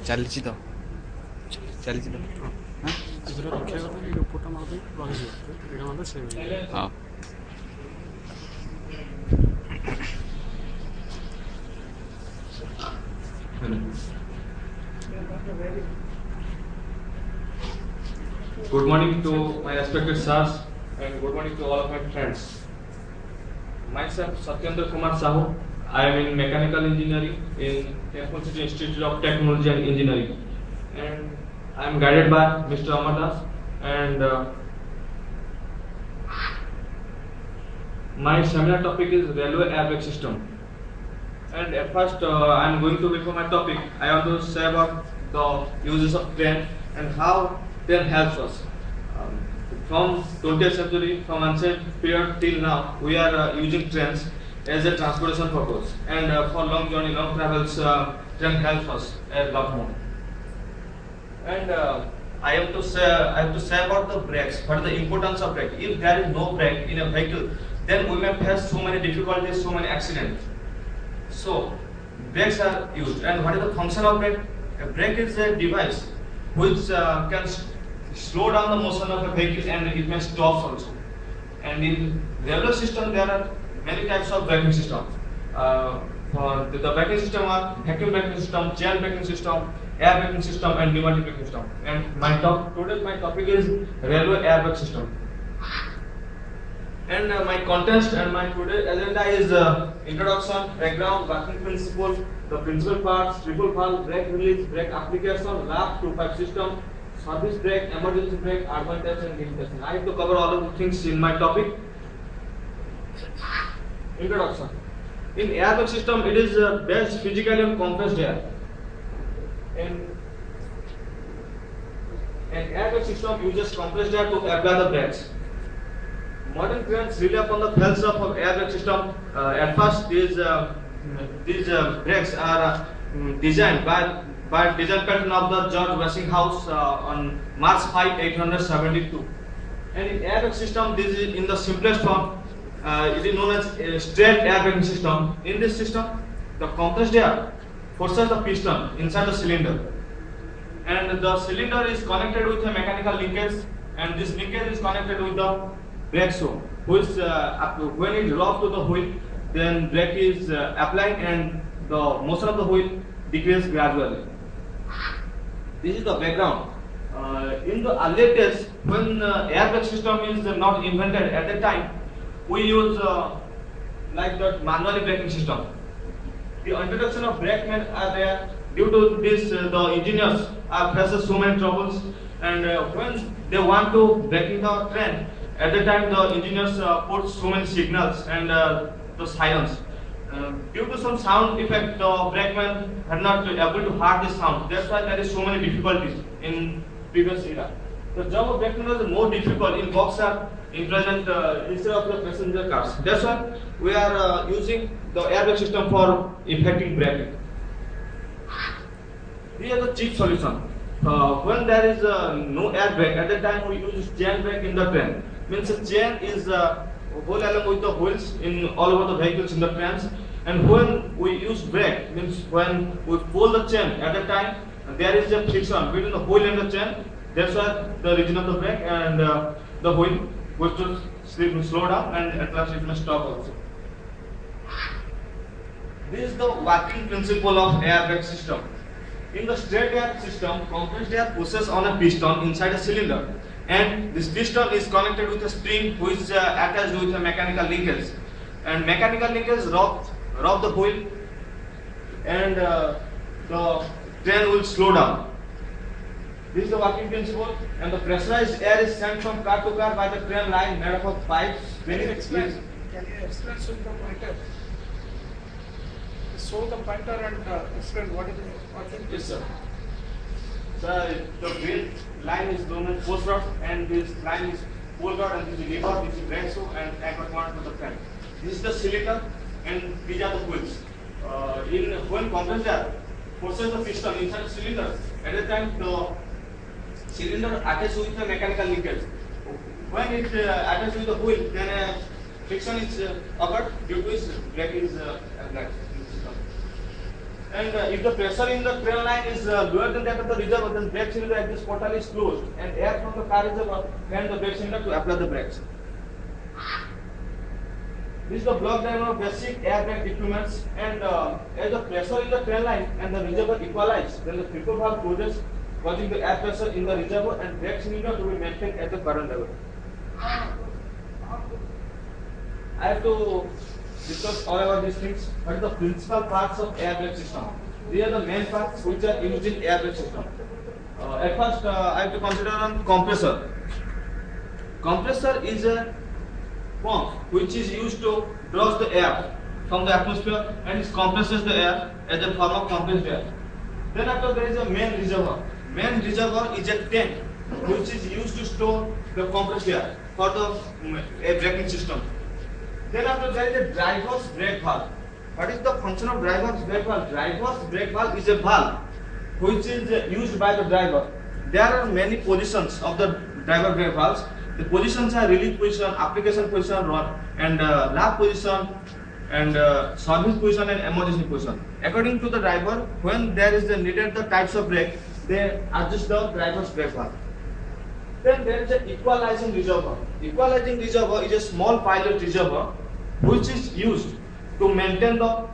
चलची तो चलची तो हाँ Good morning to my respected sirs and good morning to all of my friends. Myself Satyendra Kumar Sahu. I am in mechanical engineering in Temple City Institute of Technology and Engineering, and I am guided by Mr. Amar Das. And my seminar topic is railway airbag system. And at first, I am going to before my topic. I want to say about the uses of train and how train helps us. From 20th century, from ancient period till now, we are using trains as a transportation purpose, and for long journey, long travels, train helps us a lot more. And I have to say about the brakes. What is the importance of brake? If there is no brake in a vehicle, then we may face so many difficulties, so many accidents. So brakes are used. And what is the function of brake? A brake is a device which can slow down the motion of a vehicle, and it may stop also. And in railway system, there are many types of braking system. For the braking system are vacuum braking system, chain braking system, air braking system, and pneumatic braking system. And today my topic is railway airbag system. And my content and my today agenda is introduction, background, working principle, the principal parts, triple valve, brake release, brake application, lap 2-pipe system, service brake, emergency brake, advantage and limitation. I have to cover all of the things in my topic. Introduction. In airbag system, it is based physically on compressed air. In an airbag system uses compressed air to apply the brakes. Modern trains rely upon the fuel cell of airbag system. At first, these brakes are designed by design pattern of the George Westinghouse on March 5, 1872. And in airbag system, this is in the simplest form. It is known as a straight airbag system. In this system, the compressed air forces the piston inside the cylinder, and the cylinder is connected with a mechanical linkage, and this linkage is connected with the brake shoe, which when it rolls to the wheel, then brake is applied and the motion of the wheel decreases gradually. This is the background. In the earlier days, when airbag system is not invented at that time, we use like the manually braking system. The introduction of brakemen are there. Due to this, the engineers are faces so many troubles, and when they want to braking the train, at the time the engineers put so many signals and the sirens. Due to some sound effect, the brakemen are not able to hear this sound. That's why there is so many difficulties in previous era. The job of brakeman was more difficult in workshop in present instead of the passenger cars. That's why we are using the airbag system for effective braking. Here is the cheap solution. When there is no airbag, at that time we use chain brake in the train. Means a chain is whole along with the wheels in all over the vehicles in the trains. And when we use brake, means when we pull the chain, at that time there is a friction between the wheel and the chain. That's why the region of the brake and the wheel goes to slow down, and at last it may stop also. This is the working principle of airbag system. In the straight air system, compressed air pushes on a piston inside a cylinder, and this piston is connected with a spring which is attached with a mechanical linkage. And mechanical linkage rub the wheel, and the train will slow down. This is the working principle, and the pressurized air is sent from car to car by the train line made up of pipes. Can you explain with the pointer? Show the pointer and explain what is working. Yes, sir. So the green line is known as post rod, and this line is pull rod, and this is lever, this is brake shoe, and anchor point to the frame. This is the cylinder, and these are the wheels. When compressed air forces the piston inside the cylinder, at the time the cylinder attaches with a mechanical linkage. When it attaches with the wheel, then friction is occurred due to its brake is applied. And if the pressure in the train line is lower than that of the reservoir, then brake cylinder at this portal is closed, and air from the car reservoir can the brake cylinder to apply the brakes. This is the block diagram of basic air brake equipments, and as the pressure in the train line and the reservoir equalize, then the triple valve closes, causing the air pressure in the reservoir and brake cylinder to be maintained at the current level. I have to discuss all about these things. What are the principal parts of air brake system? These are the main parts which are used in air brake system. At first, I have to consider on compressor. Compressor is a pump which is used to draw the air from the atmosphere and it compresses the air as a form of compressed air. Then after there is a main reservoir. Main reservoir is a tank which is used to store the compressed air for the braking system. Then after there is a driver's brake valve. What is the function of driver's brake valve? Driver's brake valve is a valve which is used by the driver. There are many positions of the driver brake valves. The positions are release position, application position, and lap position, and service position and emergency position. According to the driver, when there is needed the types of brake, they adjust the driver's brake valve. Then there is an equalizing reservoir. Equalizing reservoir is a small pilot reservoir which is used to maintain the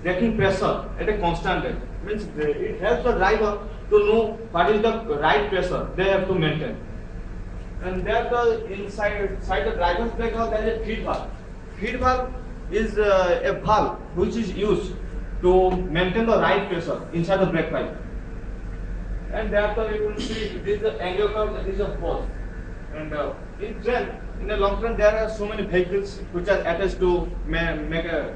braking pressure at a constant rate. Means it helps the driver to know what is the right pressure they have to maintain. And there inside the driver's brake valve there is a feed valve. Feed valve is a valve which is used to maintain the right pressure inside the brake pipe. And thereafter you will see this is the angle curve, this is a hose. And in a long run there are so many vehicles which are attached to make a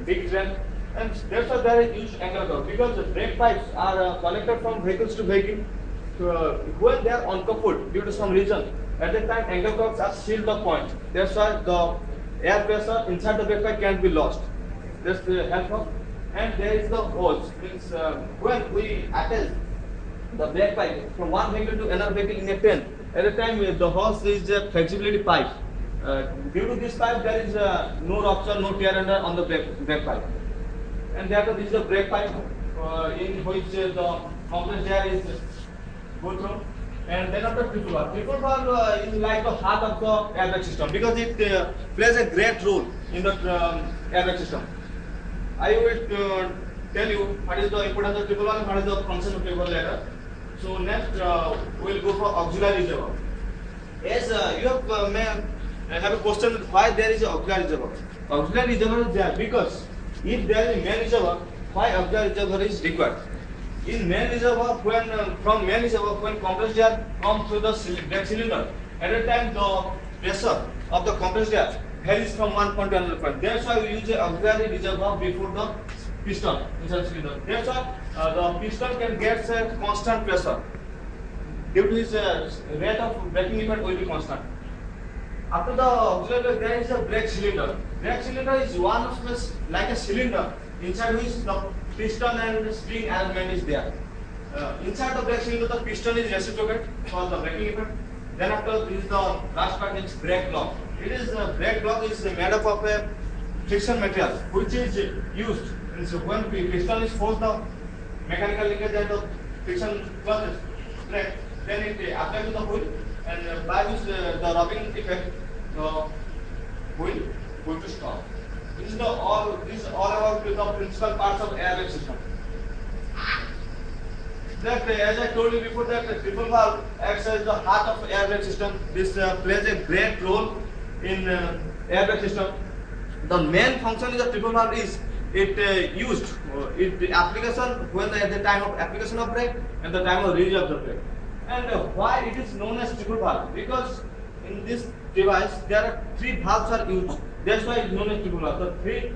big train, and that's why there is huge angle curve, because the brake pipes are connected from vehicles to vehicle. When they are uncoupled due to some reason, at that time angle curves are sealed the point. That's why the air pressure inside the brake pipe can't be lost. That's the help of. And there is the hose. Means when we attach the brake pipe from one vehicle to another vehicle in a train, at the time the hose is a flexibility pipe. Due to this pipe there is no rupture, no tear under on the brake pipe. And therefore this is the brake pipe in which the compressed air is go through. And then after triple valve. Triple valve is like the heart of the airbag system because it plays a great role in the airbag system. I will tell you what is the importance of triple valve and what is the function of triple later. So next we will go for auxiliary reservoir. As you have a question why there is an auxiliary reservoir. Auxiliary reservoir is there because if there is a main reservoir, why auxiliary reservoir is required? In main reservoir, from main reservoir, when compressed air comes through the brake cylinder, at a time the pressure of the compressed air varies from one point to another point. That's why we use an auxiliary reservoir before the piston inside the cylinder. That's why the piston can get a constant pressure. Due to its rate of braking effect will be constant. After the auxiliary, there is a brake cylinder. Brake cylinder is one of the like a cylinder inside which the piston and spring arrangement is there. Inside the brake cylinder, the piston is reciprocate for the braking effect. Then after this is the last part is brake block. It is brake block is made up of a friction material which is used. And so when piston is forced, the mechanical linkage and the friction causes brake, then it applies to the wheel, and by which the rubbing effect, the wheel going to stop. This is all about the principal parts of airbag system. That as I told you before, that the triple valve acts as the heart of airbag system. This plays a great role in airbag system. The main function of the triple valve is it used the application when at the time of application of brake and the time of release of the brake. And why it is known as triple valve? Because in this device there are three valves are used. That's why it's known as triple valve. The three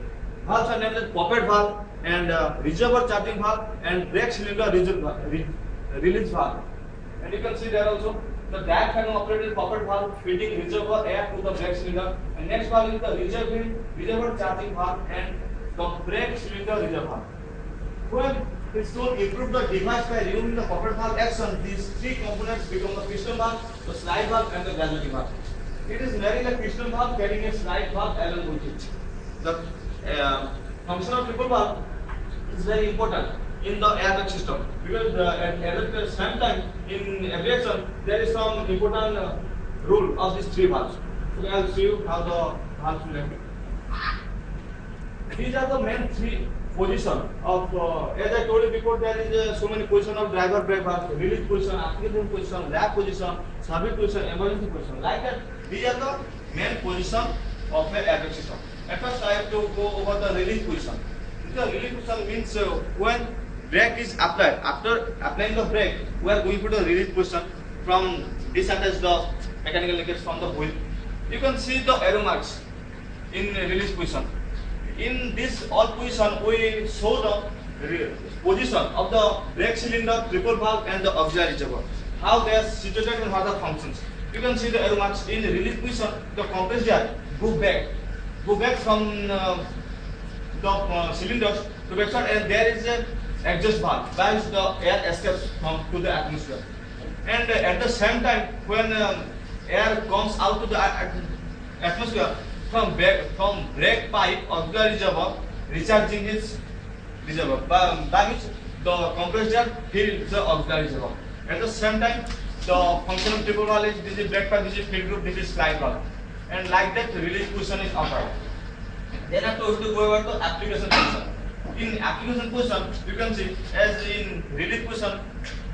valves are named as poppet valve and reservoir charging valve and brake cylinder release valve. And you can see there also the diaphragm operated pocket valve feeding reservoir air to the brake cylinder. And next valve is the reservoir charging valve and the brake cylinder reservoir. When it's to improve the device by removing the pocket valve action, these three components become the piston valve, the slide valve, and the gravity valve. It is merely a piston valve carrying a slide valve along with it. The function of triple valve is very important in the airbag system because at the same time in aviation there is some important rule of these three valves. So I will show you how the valves will act. These are the main three positions of as I told you before, there is so many positions of driver brake valve: release position, application position, lap position, service position, emergency position. Like that, these are the main positions of an airbag system. At first I have to go over the release position. The release position means when brake is applied. After applying the brake, we are going to the release position. From disattach the mechanical linkage from the wheel. You can see the arrow marks in release position. In this all position, we show the position of the brake cylinder, triple valve, and the auxiliary reservoir. How they are situated and what are the functions. You can see the arrow marks in release position. The compressed air go back from the cylinders to backside, and there is a exhaust valve by which the air escapes to the atmosphere. And at the same time, when air comes out to the atmosphere from brake pipe auxiliary reservoir, recharging its reservoir by which the compressed air fills the auxiliary reservoir. At the same time, the function of triple valve is this is brake pipe, this is feed group, this is slide valve, and like that release position is applied. Then after we have to go over to application position. In application position, you can see as in release position,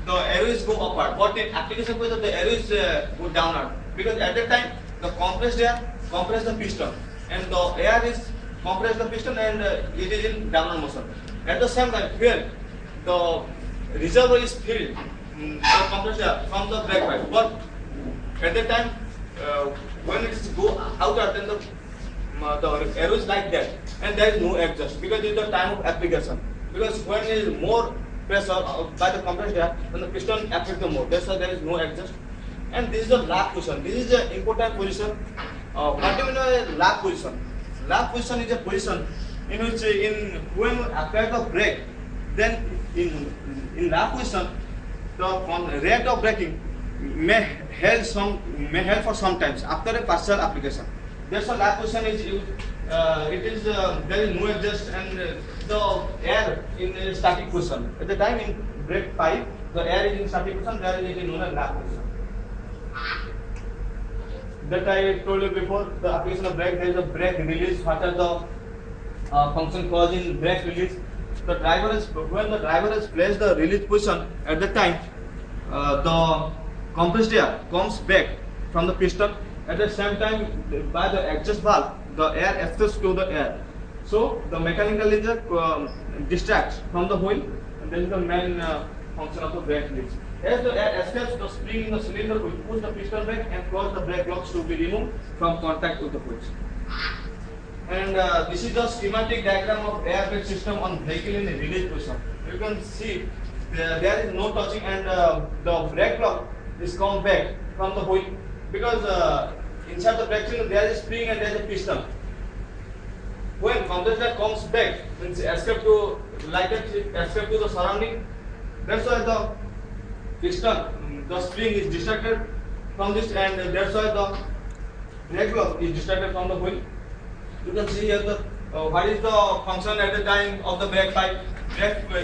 the arrows go upward, but in application position, the arrows go downward because at that time the compressed air compress the piston, and the air is compress the piston, and it is in downward motion. At the same time, here the reservoir is filled, the compressed air from the brake pipe, but at that time when it is go outward, then the arrow is like that, and there is no exhaust because it is the time of application. Because when there is more pressure by the compressed air, then the piston affects the more. That's why there is no exhaust. And this is the lap position. This is the important position. What do you mean lap position? Lap position is a position in which when you apply the brake, then in lap position the rate of braking may help for some times after a partial application. That's why lap position is used. There is no exhaust, and the air in a static position. At the time in brake pipe, the air is in static position. There is known as lap position. That I told you before. The application of brake, there is a brake release. What are the function causing brake release? The driver is when the driver has placed the release position. At that time, the compressed air comes back from the piston. At the same time, by the exhaust valve, the air escapes to the air. So the mechanical linkage distracts from the wheel, and this is the main function of the brake release. As the air escapes, the spring in the cylinder will push the piston back and cause the brake locks to be removed from contact with the wheels. And this is the schematic diagram of air brake system on vehicle in the release position. You can see there is no touching, and the brake lock is come back from the wheel because inside the brake cylinder there is spring and there is a piston. When compressed air comes back, means escape to the surrounding. That's why the piston, the spring is distracted from this, and that's why the brake lock is distracted from the wheel. You can see here what is the function at the time of the brake pipe.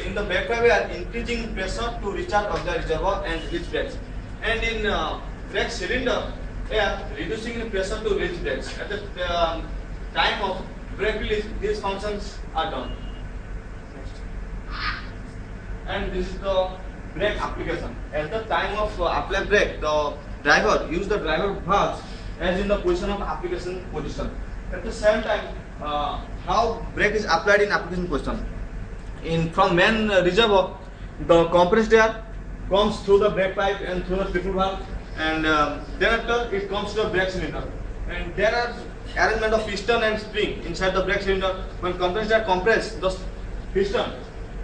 In the brake pipe we are increasing pressure to recharge of the reservoir and release brakes, and in brake cylinder we are reducing the pressure to release brakes. At the time of brake release, these functions are done. And this is the brake application. At the time of apply brake, the driver use the driver valves as in the position of application position. At the same time, how brake is applied in application position. From main reservoir, the compressed air comes through the brake pipe and through the triple valve, and thereafter it comes to the brake cylinder. And there are arrangement of piston and spring inside the brake cylinder. When compressed air compress the piston,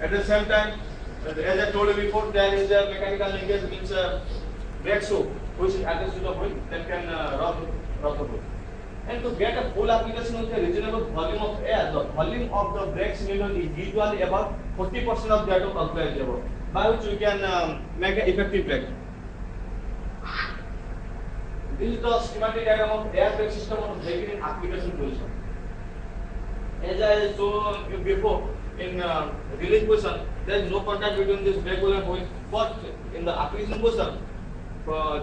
at the same time, as I told you before, there is a mechanical linkage, means brake shoe which is attached to the wheel that can rub the wheel. And to get a full application with a reasonable volume of air, the volume of the brake cylinder is usually about 40% of that of auxiliary lever, by which we can make an effective brake. This is the schematic diagram of air brake system on vehicle in application position. As I showed you before, in release position, there is no contact between this brake wheel and wheel. But in the application position,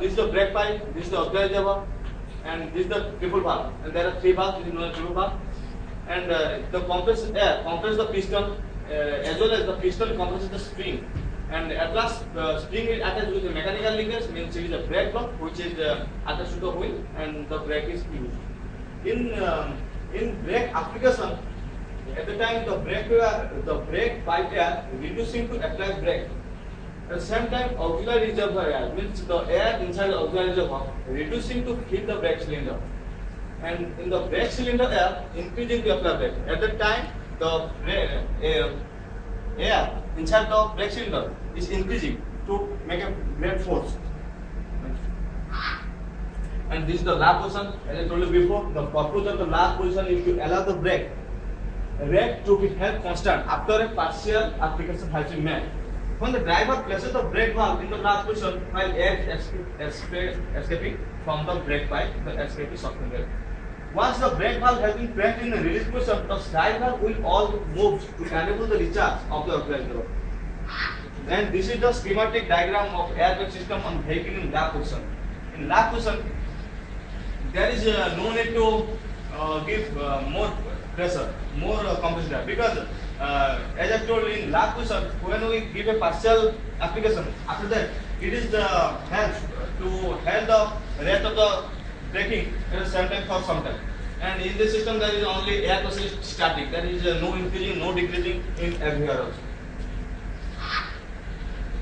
this is the brake pipe, this is the auxiliary lever, and this is the triple valve. And there are three valves. This is known as triple valve. And the compressed air compresses the piston, as well as the piston compresses the spring. And at last, the spring is attached with a mechanical linkage, means it is a brake block which is attached to the wheel, and the brake is used. In brake application, at the time the brake pipe air reducing to apply brake. At the same time, auxiliary reservoir air means the air inside the auxiliary reservoir reducing to fill the brake cylinder, and in the brake cylinder air increasing to apply brake. At the time, the air inside the brake cylinder is increasing to make a brake force. And this is the lap position. As I told you before, the purpose of the lap position is to allow the brake to be held constant after a partial application has been made. When the driver places the brake valve in the lap position while air is escaping from the brake pipe, the escape is suspended. Once the brake valve has been placed in the release position, the slide valve will all move to enable the recharge of the auxiliary lever. And this is the schematic diagram of airbag system on vehicle in lap position. In lap position, there is no need to give more pressure, more compressor, because as I told in lap position, when we give a partial application, after that it is the help to help the rate of the braking at the same time for some time. And in this system there is only air pressure is static, there is no increasing, no decreasing in everywhere also.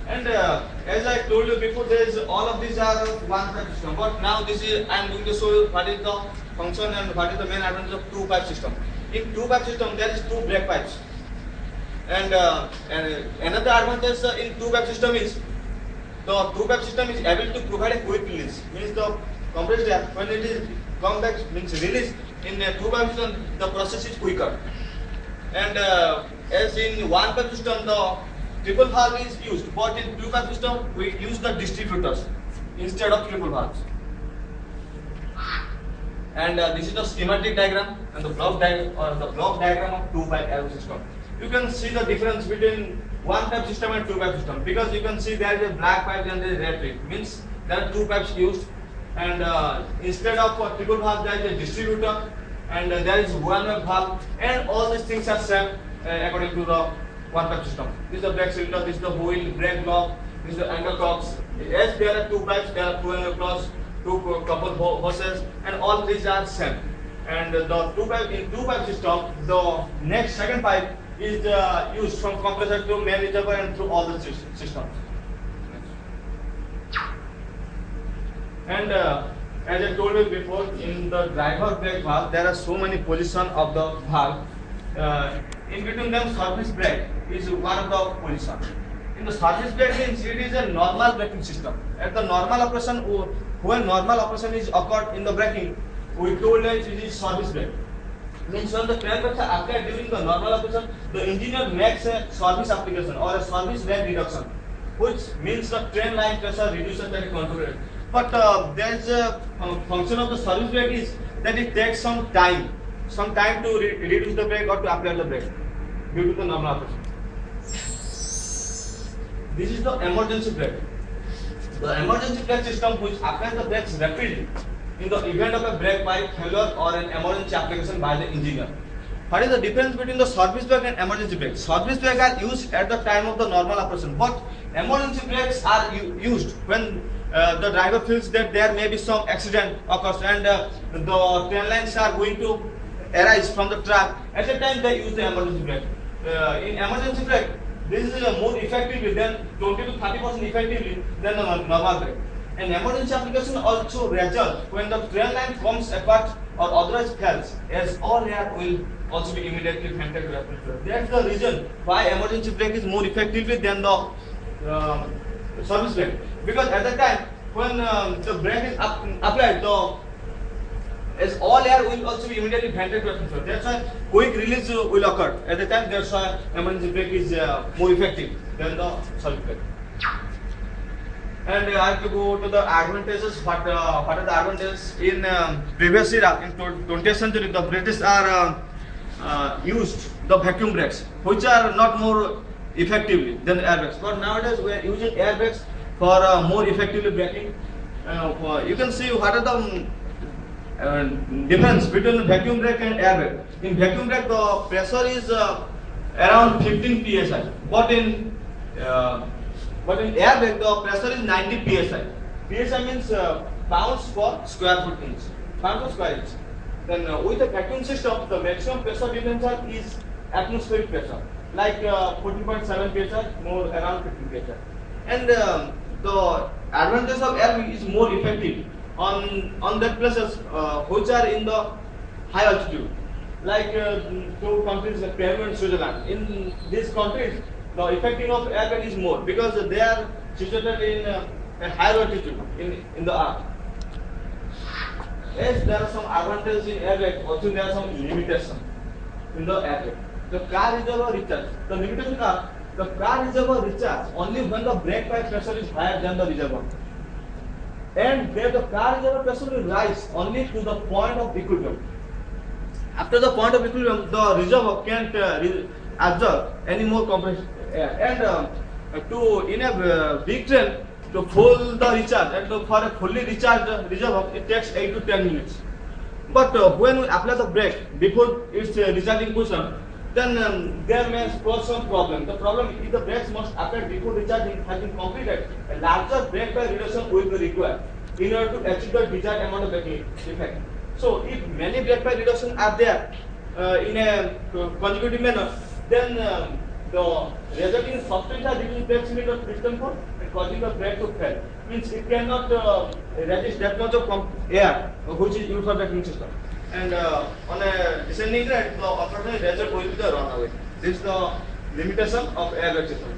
And as I told you before, there is all of these are one pipe system. But now this is I am going to show you what is the function and what is the main advantage of two pipe system. In two pipe system, there is two brake pipes. And another advantage in two pipe system is the two pipe system is able to provide a quick release. Means the compressed air when it is come back means release in a two pipe system, the process is quicker. And as in one pipe system, the triple valve is used, but in two pipe system we use the distributors instead of triple valves. And this is the schematic diagram and the block diagram of two pipe air system. You can see the difference between one pipe system and two pipe system, because you can see there is a black pipe and there is red pipe. Means there are two pipes used, and instead of triple valve there is a distributor, and there is one way valve, and all these things are same according to the one pipe system. This is the brake cylinder, this is the wheel, brake block, this is the angle cogs. As there are two pipes, there are two angle cogs, two couple hoses, and all these are same. And the in two pipe system, the second pipe is used from compressor to main reservoir and through all the systems. And as I told you before, in the driver brake valve, there are so many positions of the valve. In between them, surface brake is one of the positions. In the surface brake means it is a normal braking system. At the normal operation, when normal operation is occurred in the braking, we told that it is surface brake. Means when the train brakes are applied during the normal operation, the engineer makes a service application or a service rate reduction, which means the train line pressure reduces and controlled. But there is a function of the service brake is that it takes some time to reduce the brake or to apply the brake due to the normal operation. This is the emergency brake. The emergency brake system which applies the brakes rapidly in the event of a brake pipe failure or an emergency application by the engineer. What is the difference between the service brake and emergency brake? Service brake are used at the time of the normal operation, but emergency brakes are used when the driver feels that there may be some accident occurs and the train lines are going to arise from the track. At the time they use the emergency brake. In emergency brake, this is more effectively than 20 to 30% effectively than the normal brake. An emergency application also results when the train line comes apart or otherwise fails, as all air will also be immediately vented to the. That's the reason why emergency brake is more effectively than the service brake. Because at that time, when the brake is applied, as all air will also be immediately vented to atmosphere. That's why quick release will occur at the time. That's why emergency brake is more effective than the solid brake. And I have to go to the advantages. What are the advantages? In previous era, in 20th century, the British are used the vacuum brakes, which are not more effectively than air brakes. But nowadays we are using air brakes for more effectively braking. You can see what are the difference between vacuum brake and air brake. In vacuum brake, the pressure is around 15 psi, but in air brake, the pressure is 90 psi. PSI means pounds per square foot inch, pounds per square inch. Then with the vacuum system, the maximum pressure differential is atmospheric pressure, like 14.7 psi, more around 15 psi. And the advantage of air brake is more effective on that places which are in the high altitude, like two countries like Peru and Switzerland. In these countries, the effective of air brake is more because they are situated in a higher altitude in the earth. Yes, there are some advantages in air brake. Also, there are some limitations in the air brake. The car reservoir recharge. The limitations are the car reservoir recharge only when the brake pipe pressure is higher than the reservoir. And where the car reservoir pressure will rise only to the point of equilibrium. After the point of equilibrium, the reservoir can't absorb any more compressed air. And in a big train, to full the recharge and for a fully recharged reservoir, it takes 8 to 10 minutes. But when we apply the brake before its recharging position, then there may cause some problem. The problem is the brakes must apply before recharging has been completed. A larger brake by reduction will be required in order to achieve the desired amount of braking effect. So if many brake by reduction are there in a consecutive manner, then the resulting substantial reducing brake speed of piston force and causing the brake to fail. Means it cannot resist that much of air which is used for braking system. And on a descending grade, the operational result will be the runaway. This is the limitation of air brake system.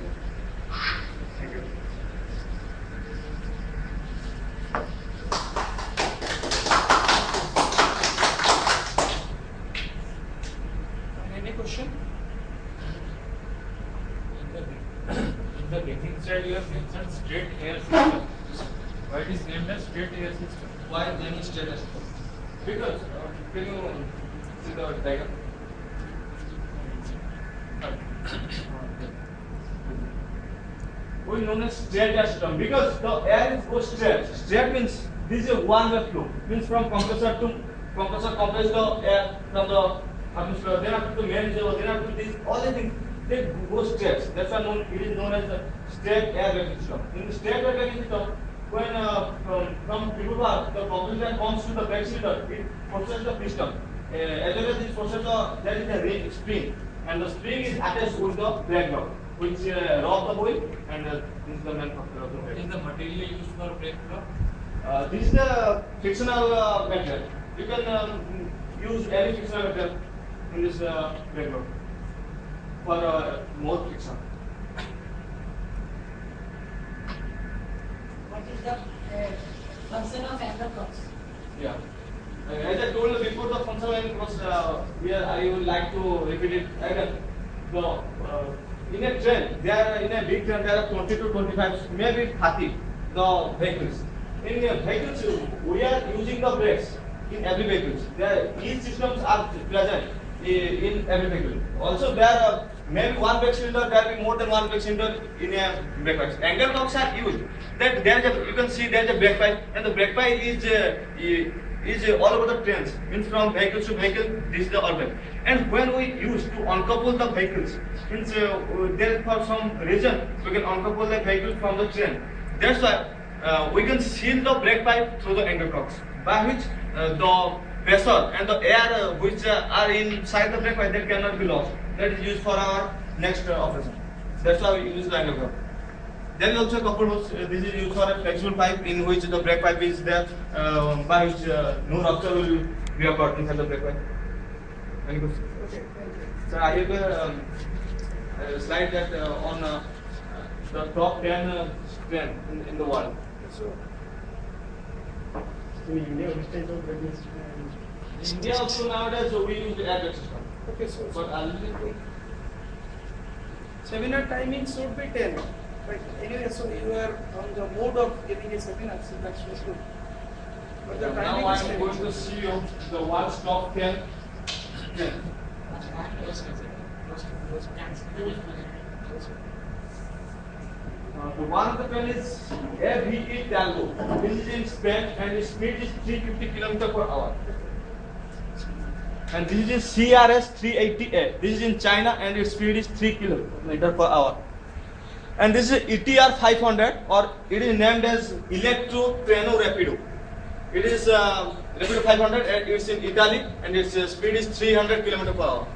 Thank you. Any question? In the braking side, you have mentioned straight air system. Why it is named as straight air system? Why then straight air system? Because can you see the diagram? We known as straight air system because the air is go straight. Straight means this is a one-way flow. Means from compressor to compressor compress the air from the atmosphere. Then after the main reservoir, then after this, all the things they go straight. That's why it is known as the straight air braking system. In the straight air braking system, when from Piruvar, the compressor comes to the brake cylinder, it forces the piston. As well as this forces there is a ring spring, and the spring is attached with the brake rod, which rob the wheel, and this is the main factor of the What brake. is the material used for brake rod? This is the frictional material. You can use any frictional material in this brake rod for more friction. What is the function of angle cross? Yeah. As I told you before, the functional line cross, here I would like to repeat it again. In a train, in a big train, there are 20 to 25, maybe 30 the vehicles. In vehicles, we are using the brakes in every vehicle. Each systems are present in every vehicle. Also, there are maybe one brake cylinder, there will be more than one brake cylinder in a brake pipe. Angle cocks are used. That you can see there is a brake pipe, and the brake pipe is all over the trains. Means from vehicle to vehicle, this is the orbit. And when we use to uncouple the vehicles, means there for some reason we can uncouple the vehicle from the train. That's why we can seal the brake pipe through the angle cocks, by which the pressure and the air which are inside the brake pipe that cannot be lost. That is used for our next operation. That's why we use the angle cock. There is also a couple hose. This is used for a flexible pipe in which the brake pipe is there, by which no rupture will be occurred inside the brake pipe. Any questions? Okay, thank you. So I have a slide that on the top 10 strength in the world. So, In India, which type of braking system? In India also nowadays we use the airbag system. Okay, so But earlier, seminar timing should be 10. But anyway, so you are on the mode of giving a seminar, so that's was good. But the timing now I is am 10. going to see you the world's top 10. 10. The one of the pen is AVE Talgo. This is in Spain and its speed is 350 km per hour. And this is in CRS 380A. This is in China and its speed is 3 km per hour. And this is ETR 500, or it is named as Electro Treno Rapido. It is Rapido 500 and it's in Italy and its speed is 300 km per hour.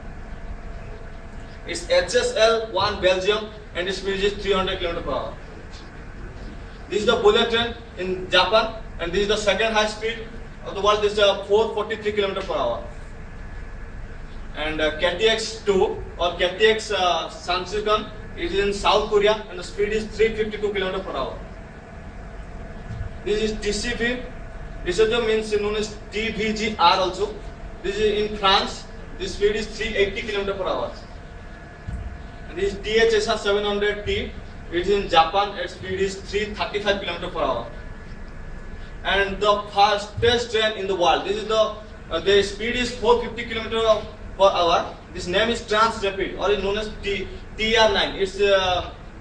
It's HSL 1 Belgium and its speed is 300 km per hour. This is the bullet train in Japan and this is the second high speed of the world. This is 443 km per hour. And KTX 2 or KTX Sansegon, it is in South Korea and the speed is 352 km per hour. This is TCV. This also means known as TVGR also. This is in France. This speed is 380 km per hour. And this is DHSR 700T. It is in Japan. Its speed is 335 km per hour. And the fastest train in the world. This is the speed is 450 km per hour. This name is Transrapid, or is known as TR9. It's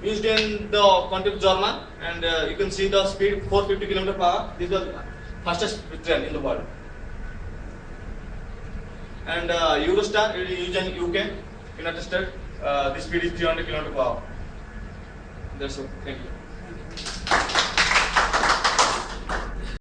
used in the country of German, and you can see the speed 450 km per hour. This is the fastest train in the world. And Eurostar, it is used in UK, United States. The speed is 300 km per hour. That's all. Thank you.